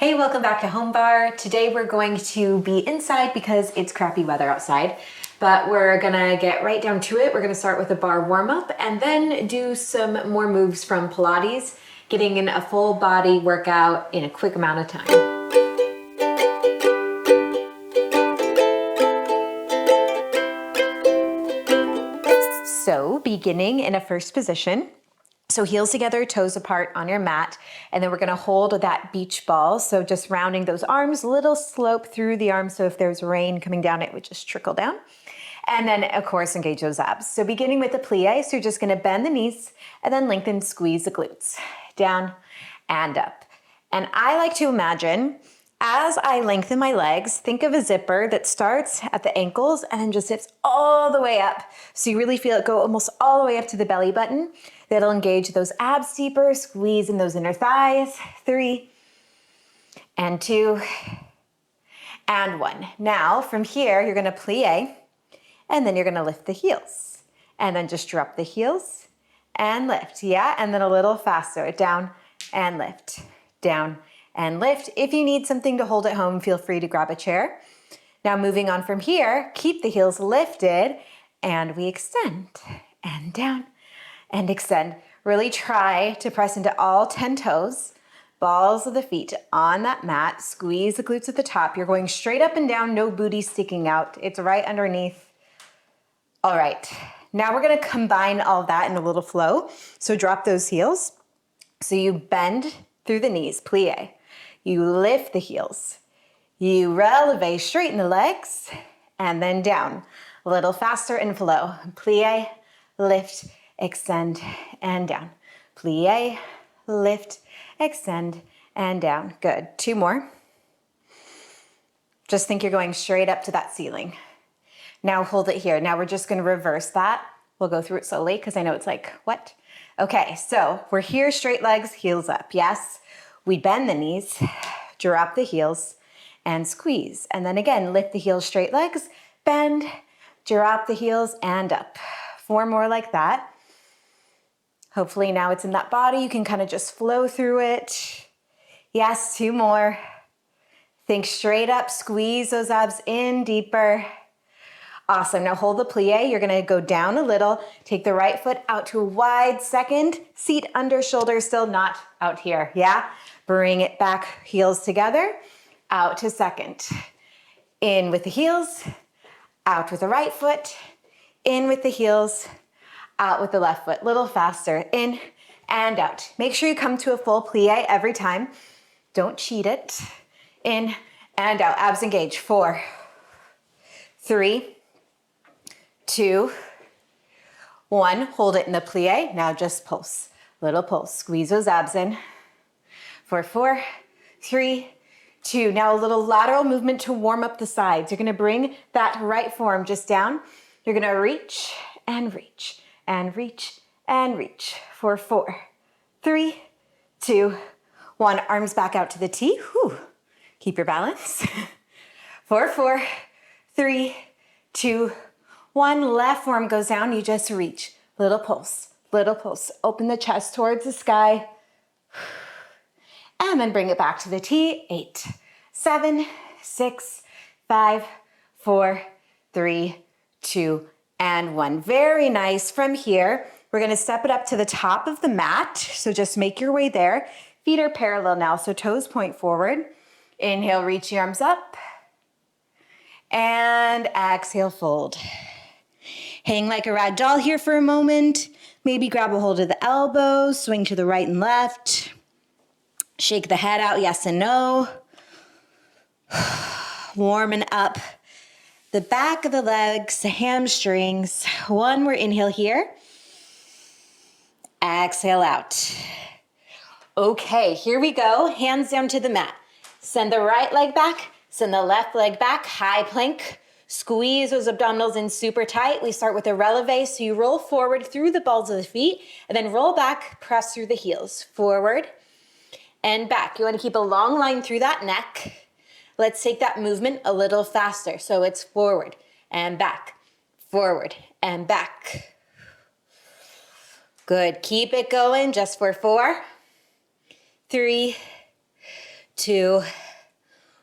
Hey, welcome back to Home Bar. Today we're going to be inside because it's crappy weather outside, but we're gonna get right down to it. We're gonna start with a bar warm-up and then do some more moves from Pilates, getting in a full body workout in a quick amount of time. So beginning in a first position. So heels together, toes apart on your mat, and then we're gonna hold that beach ball. So just rounding those arms, little slope through the arms. So if there's rain coming down, it would just trickle down. And then of course, engage those abs. So beginning with the plie, so you're just gonna bend the knees and then lengthen, squeeze the glutes, down and up. And I like to imagine, as I lengthen my legs, think of a zipper that starts at the ankles and then just zips all the way up. So you really feel it go almost all the way up to the belly button. That'll engage those abs deeper, squeeze in those inner thighs. 3 and 2 and 1. Now from here, you're gonna plie and then you're gonna lift the heels and then just drop the heels and lift, yeah? And then a little faster, down and lift, down and lift. If you need something to hold at home, feel free to grab a chair. Now moving on from here, keep the heels lifted and we extend and down and extend. Really try to press into all 10 toes, balls of the feet on that mat, squeeze the glutes at the top. You're going straight up and down, no booty sticking out. It's right underneath. All right, now we're gonna combine all that in a little flow. So drop those heels. So you bend through the knees, plie. You lift the heels. You releve, straighten the legs, and then down. A little faster in flow. Plie, lift, extend, and down. Plie, lift, extend, and down. Good. 2 more. Just think you're going straight up to that ceiling. Now hold it here. Now we're just gonna reverse that. We'll go through it slowly because I know it's like, what? Okay, so we're here, straight legs, heels up, yes? We bend the knees, drop the heels, and squeeze. And then again, lift the heels, straight legs, bend, drop the heels, and up. 4 more like that. Hopefully now it's in that body. You can kind of just flow through it. Yes, 2 more. Think straight up, squeeze those abs in deeper. Awesome, now hold the plie. You're gonna go down a little, take the right foot out to a wide second, seat under shoulder, still not out here, yeah? Bring it back, heels together, out to second. In with the heels, out with the right foot, in with the heels, out with the left foot. Little faster, in and out. Make sure you come to a full plie every time. Don't cheat it. In and out, abs engage. 4, 3, 2, 1. Hold it in the plie. Now just pulse. Little pulse. Squeeze those abs in. 4, 3, 2. Now a little lateral movement to warm up the sides. You're gonna bring that right forearm just down. You're gonna reach and reach and reach and reach. 4, 3, 2, 1. Arms back out to the T. Whew. Keep your balance. 4, 3, 2, 1. Left forearm goes down. You just reach. Little pulse. Little pulse. Open the chest towards the sky. And then bring it back to the T. 8, 7, 6, 5, 4, 3, 2, and 1. Very nice. From here, we're gonna step it up to the top of the mat. So just make your way there. Feet are parallel now, so toes point forward. Inhale, reach the arms up. And exhale, fold. Hang like a rag doll here for a moment. Maybe grab a hold of the elbows, swing to the right and left. Shake the head out, yes and no. Warming up the back of the legs, the hamstrings. 1 more inhale here. Exhale out. Okay, here we go. Hands down to the mat. Send the right leg back, send the left leg back, high plank. Squeeze those abdominals in super tight. We start with a releve, so you roll forward through the balls of the feet, and then roll back, press through the heels. Forward and back. You want to keep a long line through that neck. Let's take that movement a little faster. So it's forward and back, forward and back. Good, keep it going just for 4, 3, 2,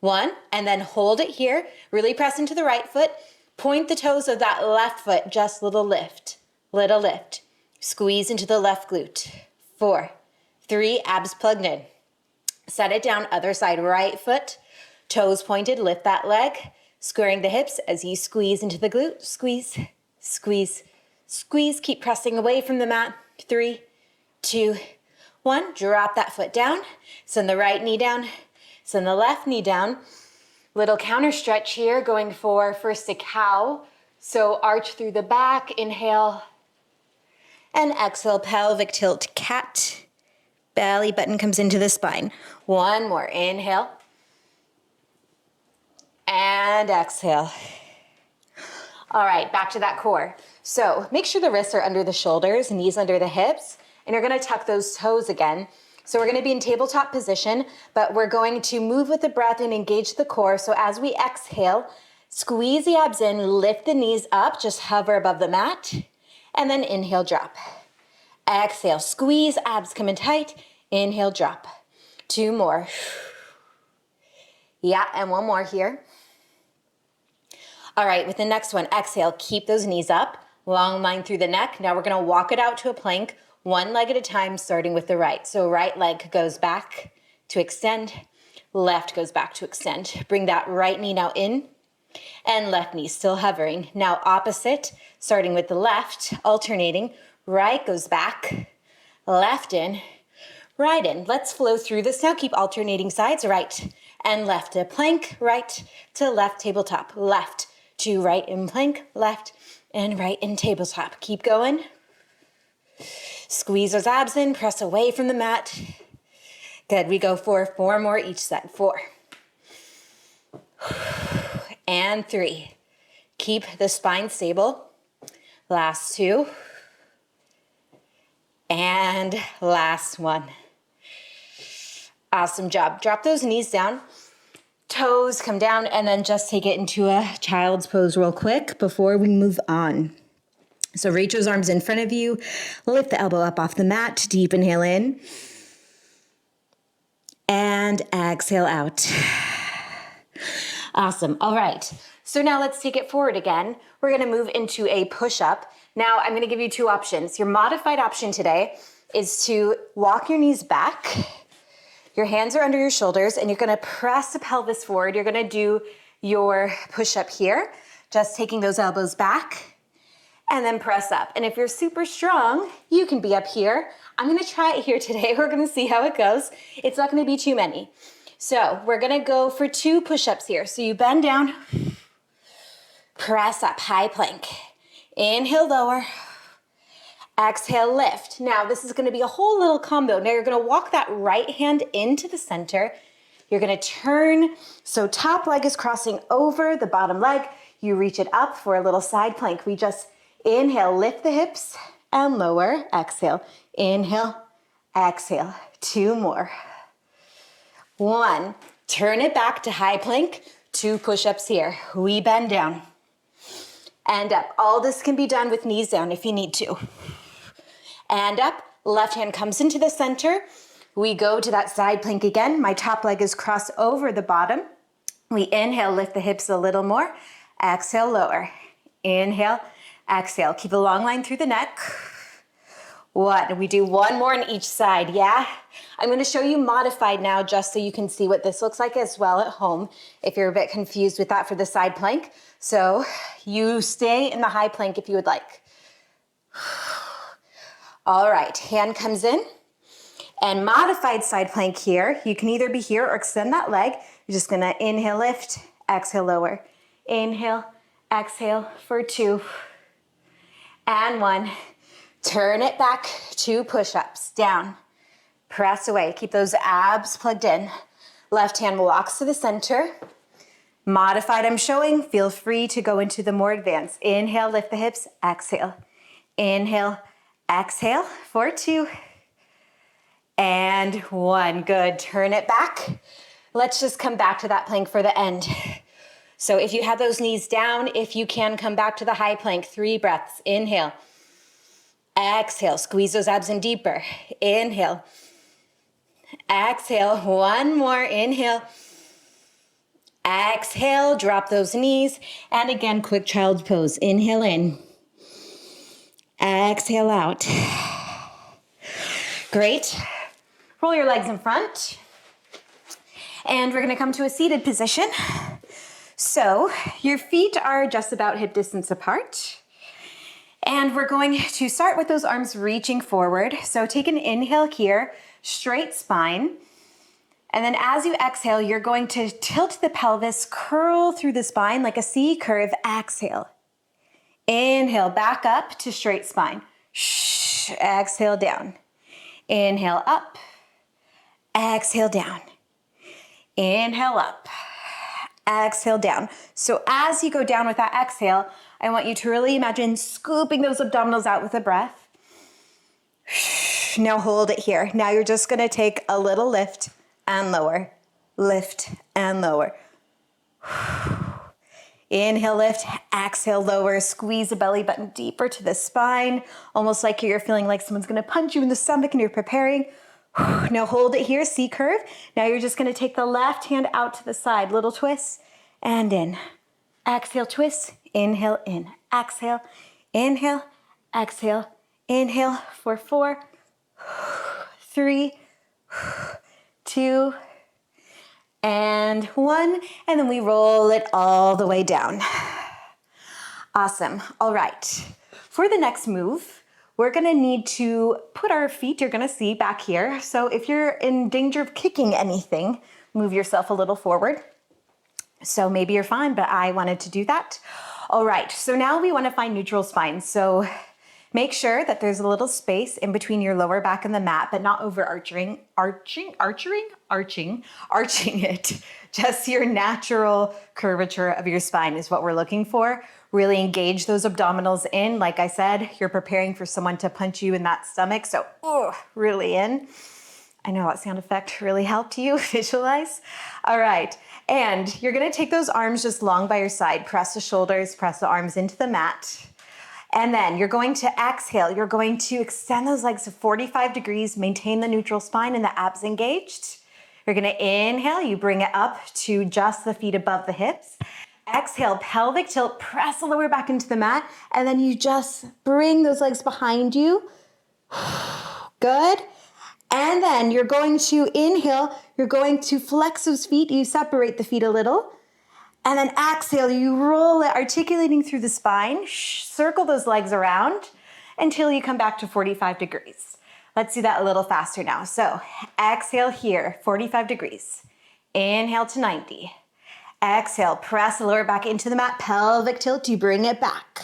1, and then hold it here. Really press into the right foot. Point the toes of that left foot, just little lift, little lift. Squeeze into the left glute. 4, 3, abs plugged in. Set it down, other side, right foot, toes pointed, lift that leg, squaring the hips as you squeeze into the glute. Squeeze, squeeze, squeeze. Keep pressing away from the mat. 3, 2, 1. Drop that foot down. Send the right knee down. Send the left knee down. Little counter stretch here, going for first a cow. So arch through the back, inhale, and exhale, pelvic tilt, cat. Belly button comes into the spine. 1 more, inhale, and exhale. All right, back to that core. So make sure the wrists are under the shoulders, knees under the hips, and you're gonna tuck those toes again. So we're gonna be in tabletop position, but we're going to move with the breath and engage the core. So as we exhale, squeeze the abs in, lift the knees up, just hover above the mat, and then inhale, drop. Exhale, squeeze, abs come in tight, inhale, drop. 2 more. Yeah, and 1 more here. All right, with the next one, exhale, keep those knees up, long line through the neck. Now we're gonna walk it out to a plank, 1 leg at a time, starting with the right. So right leg goes back to extend, left goes back to extend. Bring that right knee now in, and left knee still hovering. Now opposite, starting with the left, alternating. Right goes back, left in, right in. Let's flow through this now. Keep alternating sides, right and left to plank, right to left, tabletop, left to right in plank, left and right in tabletop. Keep going. Squeeze those abs in, press away from the mat. Good, we go for 4 more each set. 4. And 3. Keep the spine stable. Last 2. And last 1. Awesome job. Drop those knees down. Toes come down, and then just take it into a child's pose real quick before we move on. So reach those arms in front of you. Lift the elbow up off the mat. Deep inhale in. And exhale out. Awesome. All right. So now let's take it forward again. We're going to move into a push-up. Now I'm going to give you 2 options. Your modified option today is to walk your knees back. Your hands are under your shoulders, and you're going to press the pelvis forward. You're going to do your push-up here, just taking those elbows back and then press up. And if you're super strong, you can be up here. I'm going to try it here today. We're going to see how it goes. It's not going to be too many. So we're going to go for 2 push-ups here. So you bend down, press up, high plank. Inhale, lower. Exhale, lift. Now this is going to be a whole little combo. Now you're going to walk that right hand into the center. You're going to turn. So top leg is crossing over the bottom leg. You reach it up for a little side plank. We just inhale, lift the hips and lower. Exhale, inhale, exhale. 2 more. 1. Turn it back to high plank. 2 push-ups here. We bend down and up. All this can be done with knees down if you need to. And up, left hand comes into the center. We go to that side plank again. My top leg is crossed over the bottom. We inhale, lift the hips a little more. Exhale, lower. Inhale, exhale. Keep a long line through the neck. 1. We do 1 more on each side, yeah? I'm going to show you modified now just so you can see what this looks like as well at home if you're a bit confused with that for the side plank. So you stay in the high plank if you would like. All right, hand comes in. And modified side plank here, you can either be here or extend that leg. You're just gonna inhale, lift, exhale, lower. Inhale, exhale for 2 and 1. Turn it back, 2 push-ups, down, press away. Keep those abs plugged in. Left hand walks to the center. Modified I'm showing, feel free to go into the more advanced. Inhale, lift the hips, exhale. Inhale, exhale for 2 and 1. Good, turn it back. Let's just come back to that plank for the end. So if you have those knees down, if you can come back to the high plank, 3 breaths. Inhale, exhale, squeeze those abs in deeper. Inhale, Exhale, one more, inhale. Exhale, drop those knees. And again, quick child's pose. Inhale in. Exhale out. Great. Roll your legs in front. And we're gonna come to a seated position. So your feet are just about hip distance apart. And we're going to start with those arms reaching forward. So take an inhale here, straight spine. And then as you exhale, you're going to tilt the pelvis, curl through the spine like a C curve. Exhale. Inhale, back up to straight spine. Exhale down. Inhale up. Exhale down. Inhale up. Exhale down. So as you go down with that exhale, I want you to really imagine scooping those abdominals out with a breath. Now hold it here. Now you're just gonna take a little lift and lower. Lift and lower. Inhale, lift, exhale, lower. Squeeze the belly button deeper to the spine, almost like you're feeling like someone's gonna punch you in the stomach and you're preparing. Now hold it here, C curve. Now you're just gonna take the left hand out to the side, little twist, and in. Exhale, twist, inhale, in. Exhale, inhale, exhale, inhale for 4, 3, 2, and 1. And then we roll it all the way down. Awesome. All right. For the next move, we're gonna need to put our feet, you're gonna see back here. So if you're in danger of kicking anything, move yourself a little forward. So maybe you're fine, but I wanted to do that. All right, so now we wanna find neutral spine. So make sure that there's a little space in between your lower back and the mat, but not overarching, arching it. Just your natural curvature of your spine is what we're looking for. Really engage those abdominals in. Like I said, you're preparing for someone to punch you in that stomach. So, really in. I know that sound effect really helped you visualize. All right, and you're gonna take those arms just long by your side. Press the shoulders, press the arms into the mat. And then you're going to exhale. You're going to extend those legs to 45 degrees, maintain the neutral spine and the abs engaged. You're gonna inhale, you bring it up to just the feet above the hips. Exhale, pelvic tilt, press the lower back into the mat, and then you just bring those legs behind you. Good. And then you're going to inhale, you're going to flex those feet, you separate the feet a little. And then exhale, you roll it, articulating through the spine. Circle those legs around until you come back to 45 degrees. Let's do that a little faster now. So exhale here, 45 degrees. Inhale to 90. Exhale, press the lower back into the mat, pelvic tilt, you bring it back.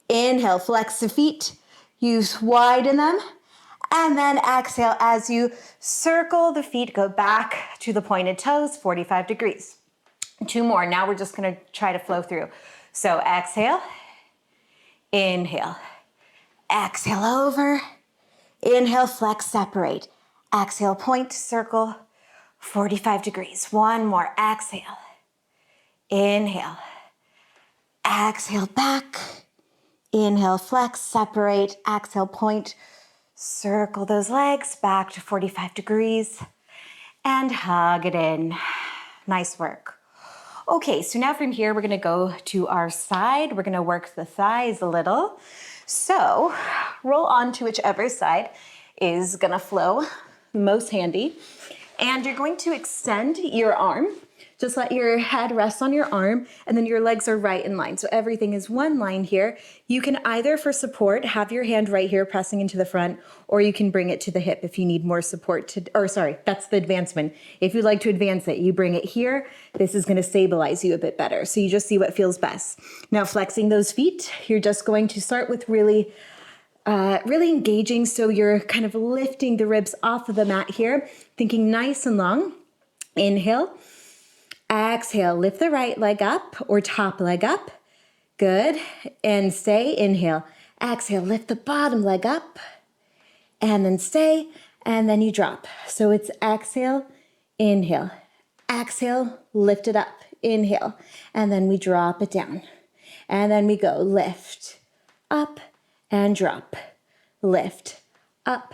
Inhale, flex the feet, you widen them. And then exhale as you circle the feet, go back to the pointed toes, 45 degrees. 2 more. Now we're just gonna try to flow through. So exhale, inhale, exhale over, inhale, flex, separate. Exhale, point, circle, 45 degrees. 1 more, exhale, inhale, exhale, back, inhale, flex, separate, exhale, point, circle those legs back to 45 degrees and hug it in. Nice work. Okay, so now from here, we're gonna go to our side. We're gonna work the thighs a little. So roll on to whichever side is gonna flow most handy. And you're going to extend your arm. Just let your head rest on your arm, and then your legs are right in line. So everything is one line here. You can either, for support, have your hand right here pressing into the front, or you can bring it to the hip if you need more support that's the advancement. If you'd like to advance it, you bring it here. This is gonna stabilize you a bit better. So you just see what feels best. Now flexing those feet, you're just going to start with really engaging. So you're kind of lifting the ribs off of the mat here, thinking nice and long. Inhale. Exhale, lift the right leg up or top leg up. Good. And stay. Inhale. Exhale, lift the bottom leg up. And then stay. And then you drop. So it's exhale, inhale. Exhale, lift it up. Inhale. And then we drop it down. And then we go lift, up, and drop. Lift, up,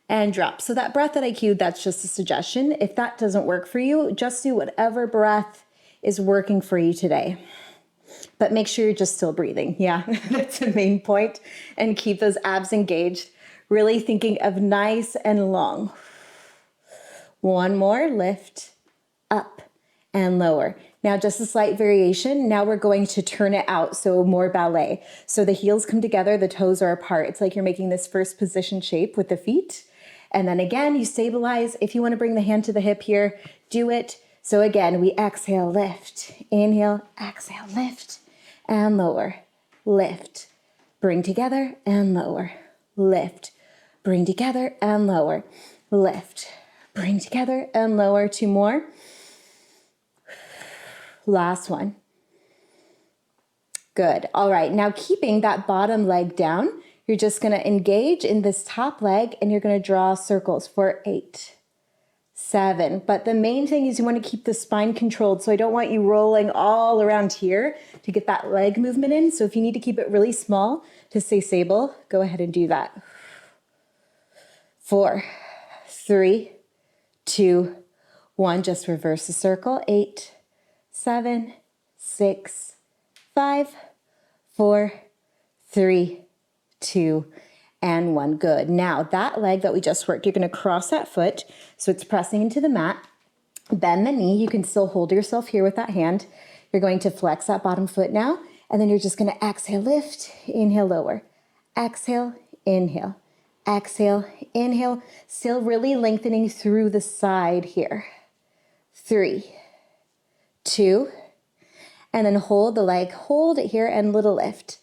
and drop. So that breath that I cued, that's just a suggestion. If that doesn't work for you, just do whatever breath is working for you today. But make sure you're just still breathing. Yeah, that's the main point. And keep those abs engaged. Really thinking of nice and long. One more, lift, up, and lower. Now just a slight variation. Now we're going to turn it out, so more ballet. So the heels come together, the toes are apart. It's like you're making this first position shape with the feet. And then again, you stabilize. If you want to bring the hand to the hip here, do it. So again, we exhale, lift, inhale, exhale, lift, and lower, lift, bring together and lower, lift, bring together and lower, lift, bring together and lower. Two more. Last one. Good. All right. Now keeping that bottom leg down, you're just going to engage in this top leg and you're going to draw circles for 8, 7. But the main thing is you want to keep the spine controlled. So I don't want you rolling all around here to get that leg movement in. So if you need to keep it really small to stay stable, go ahead and do that. 4, 3, 2, 1. Just reverse the circle. 8, 7, 6, 5, 4, 3, 2, and 1. Good. Now that leg that we just worked, you're going to cross that foot so it's pressing into the mat. Bend the knee. You can still hold yourself here with that hand. You're going to flex that bottom foot now, and then you're just going to exhale, lift, inhale, lower. Exhale, inhale, exhale, inhale. Still really lengthening through the side here. 3, 2, and then hold the leg, hold it here and little lift.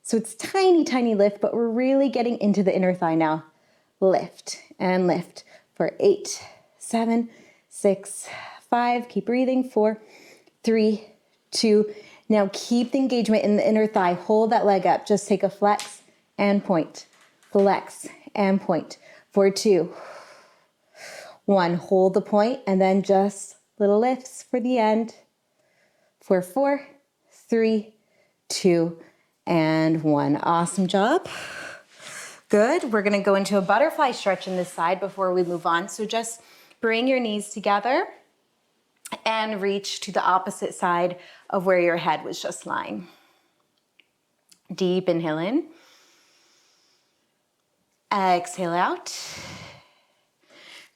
So it's tiny, tiny lift, but we're really getting into the inner thigh now. Lift and lift for 8, 7, 6, 5. Keep breathing. 4, 3, 2. Now keep the engagement in the inner thigh. Hold that leg up. Just take a flex and point. Flex and point. For 2, 1. Hold the point and then just little lifts for the end. For 4, 3, 2, and 1. Awesome job. Good. We're going to go into a butterfly stretch in this side before we move on. So just bring your knees together and reach to the opposite side of where your head was just lying. Deep inhale in. Exhale out.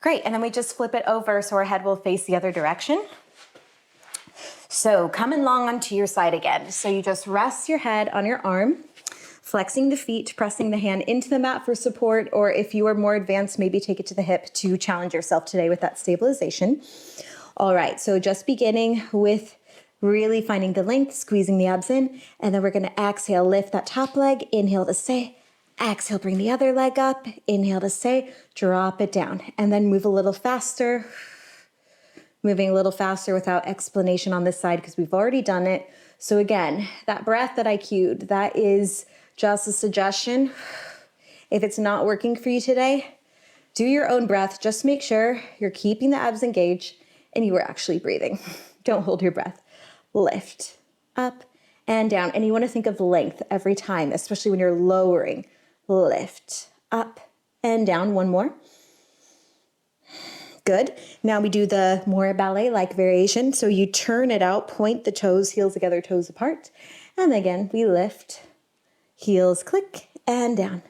Great. And then we just flip it over so our head will face the other direction. So coming long onto your side again. So you just rest your head on your arm, flexing the feet, pressing the hand into the mat for support, or if you are more advanced, maybe take it to the hip to challenge yourself today with that stabilization. All right, so just beginning with really finding the length, squeezing the abs in, and then we're gonna exhale, lift that top leg, inhale to stay, exhale, bring the other leg up, inhale to stay, drop it down, and then move a little faster. Moving a little faster without explanation on this side because we've already done it. So again, that breath that I cued, that is just a suggestion. If it's not working for you today, do your own breath. Just make sure you're keeping the abs engaged and you are actually breathing. Don't hold your breath. Lift, up and down. And you want to think of length every time, especially when you're lowering. Lift, up and down. One more. Good. Now we do the more ballet-like variation. So you turn it out, point the toes, heels together, toes apart. And again, we lift, heels click and down.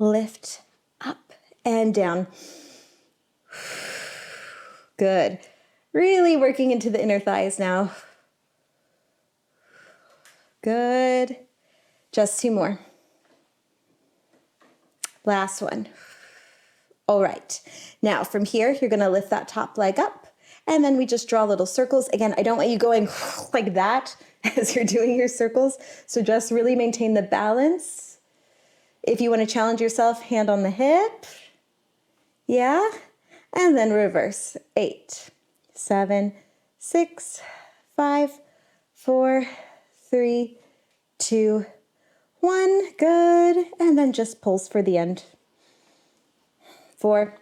Lift, up and down. Good. Really working into the inner thighs now. Good. Just 2 more. Last one. All right, now from here, you're gonna lift that top leg up and then we just draw little circles. Again, I don't want you going like that as you're doing your circles. So just really maintain the balance. If you wanna challenge yourself, hand on the hip. Yeah, and then reverse. 8, 7, 6, 5, 4, 3, 2, 1. Good, and then just pulse for the end. 4,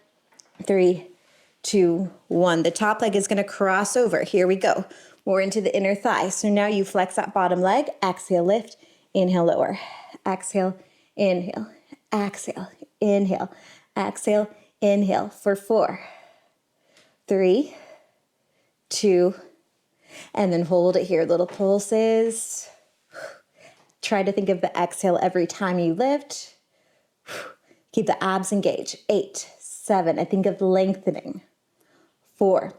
3, 2, 1. The top leg is going to cross over. Here we go. More into the inner thigh. So now you flex that bottom leg. Exhale, lift. Inhale, lower. Exhale, inhale. Exhale, inhale. Exhale, Inhale for 4, 3, 2, and then hold it here. Little pulses. Try to think of the exhale every time you lift. Keep the abs engaged. 8, 7, I think of lengthening. 4,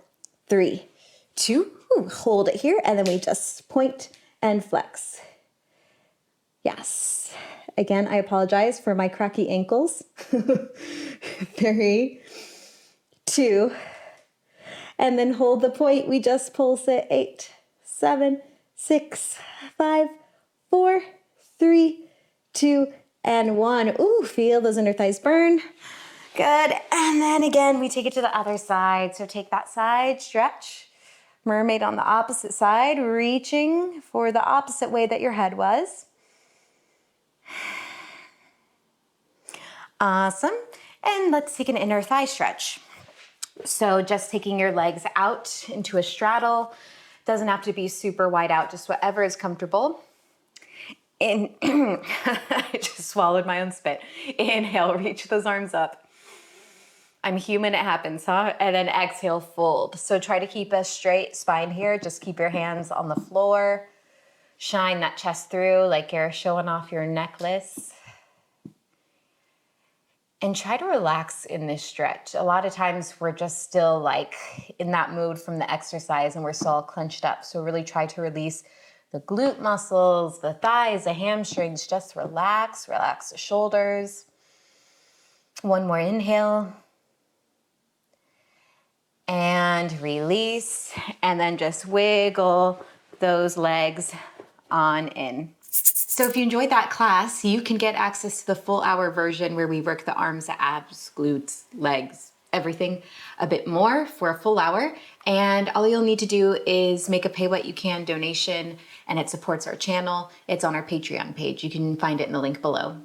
3, 2, hold it here, and then we just point and flex. Yes. Again, I apologize for my cracky ankles. 3, 2, and then hold the point. We just pulse it. 8, 7, 6, 5, 4, 3, 2, and 1. Ooh, feel those inner thighs burn. Good. And then again, we take it to the other side. So take that side, stretch. Mermaid on the opposite side, reaching for the opposite way that your head was. Awesome. And let's take an inner thigh stretch. So just taking your legs out into a straddle. Doesn't have to be super wide out, just whatever is comfortable. I just swallowed my own spit. Inhale, reach those arms up. I'm human, it happens, huh? And then exhale, fold. So try to keep a straight spine here. Just keep your hands on the floor. Shine that chest through like you're showing off your necklace. And try to relax in this stretch. A lot of times we're just still like in that mood from the exercise and we're still all clenched up. So really try to release the glute muscles, the thighs, the hamstrings. Just relax, relax the shoulders. One more inhale. And release. And then just wiggle those legs on in. So if you enjoyed that class, you can get access to the full hour version where we work the arms, the abs, glutes, legs, everything a bit more for a full hour. And all you'll need to do is make a pay what you can donation, and it supports our channel. It's on our Patreon page. You can find it in the link below.